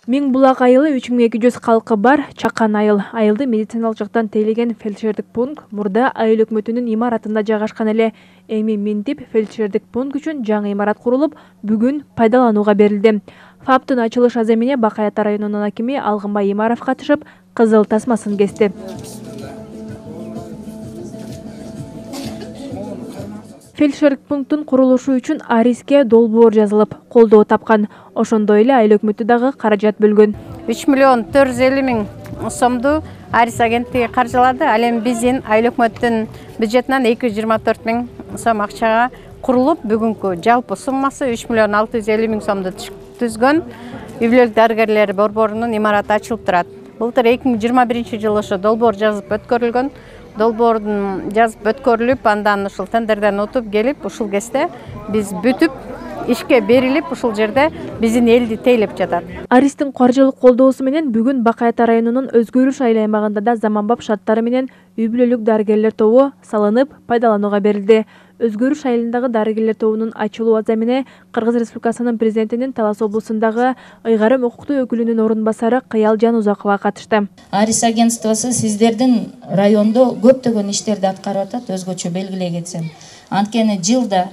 Миң булак айылы 3200 калкы бар чакан айыл. Айылды медициналык жактан тейлеген фельдшердик пункт мурда айыл өкмөтүнүн имаратында жайгашкан эле. Эми минтип фельдшердик пункт үчүн жаңы имарат курулуп, бүгүн пайдаланууга берилди. ФАПтын ачылыш аземине Бакай Ата районунун акими Алгынбай Имаров катышып, кызыл тасмасын кести. Фельдшердик пункттун курулушу үчүн Ариске долбоор жазылып, колдоо тапкан. Ошондой эле айыл өкмөтү дагы каражат бөлгөн. 3 миллион 450 миң сомду Арис агенттиги каржылады. Ал эми биздин айыл өкмөттүн бюджетинен 224 миң сом акчага курулуп, бүгүнкү жалпы суммасы 3 миллион 650 миң сомду түзгөн. Үй-бүлөлүк дарыгерлер борборунун имараты ачылып турат. Былтыр 2021 жылы ошо долбоор жазып өткөрүлгөн. Долбоордун жазып өткөрүлүп, андан ушул тендерден утуп келип, ушул кезде биз бүтүп, ишке берилип, ушул жерде биздин элди тейлеп жатат. Аристин каржылык колдоосу менен бүгүн Бакай Ата районунун Өзгөрүш айыл аймагында да заманбап шарттары менен үй-бүлөлүк дарыгерлер тобу салынып, пайдаланууга берилди. Өзгөрүш айылындагы дарыгерлер тобунун ачылуу аземине Кыргыз Республикасынын президентинин Талас облусундагы ыйгарым укуктуу өкүлүнүн орун басары Кыял Жанузакова катышты. Арис агентствосу сиздердин райондо көптөгөн иштерди аткарып атат, өзгөчө белгилей кетсем. Анткени жылда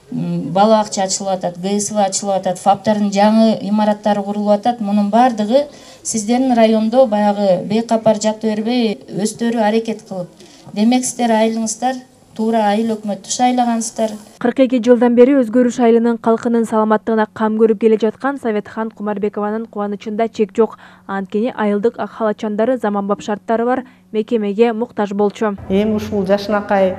бала акча ачылып атат, ГСВ ачылып атат, ФАПтардын жаңы имараттары курулуп атат. Мунун бардыгы сиздердин райондо баягы бейкапар жатып бербей өздөрү аракет кылып. Демек сиздер айылыңыздар туура айыл өкмөттү шайлагансыздар. 42 жылдан бери Өзгөрүш айылынын калкынын саламаттыгына кам көрүп келе жаткан Советхан Кумарбекованын кубанычында чек жок. Анткени айылдык ак халатчандары заманбап шарттары бар мекемеге муктаж болчу. Эми ушул жашынакай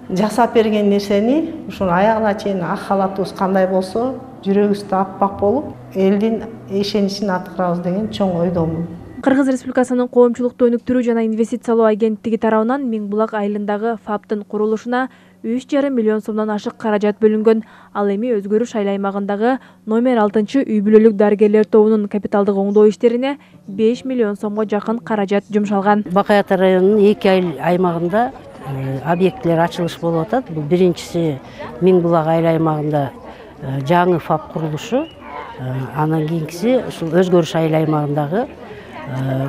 жасап берген нерсени ушун аягына чейин ак халатыбыз кандай болсо, жүрөгүбүз да аппак болуп, элдин ишеничин аткарабыз деген чоң ойдомун. Кыргыз Республикасынын коомчулукту өнүктүрүү жана инвестициялоо агенттиги тарабынан Миң булак айылындагы ФАПтын курулушуна 3,5 миллион сомдон ашык каражат бөлүнгөн. Ал эми Өзгөрүш айыл аймагындагы номер 6 үй-бүлөлүк дарыгерлер тобунун капиталдык оңдоо иштерине 5 миллион сомго жакын каражат жумшалган. Бакай Ата районунун 2 айыл аймагында объекттер ачылыш болуп атат. Бул биринчиси Миң булак айыл аймагында жаңы ФАП курулушу, анан кийинкиси ушул Өзгөрүш айыл аймагындагы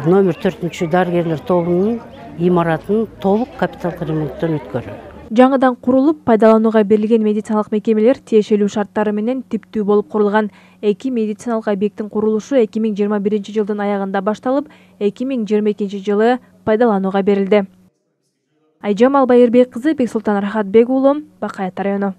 номер 4 дарыгерлер тобунун имаратын толук капиталдык ремонттон өткөрүү. Жаңыдан курулуп, пайдаланууга берилген медициналык мекемелер тиешелүү шарттары менен типтүү болуп курулган. Эки медициналык объекттин курулушу 2021 жылдын аягында башталып, 2022 жылы пайдаланууга берилди. Айжам Албайырбек кызы, Бексултан Рахатбек уулу, Бакай Ата району.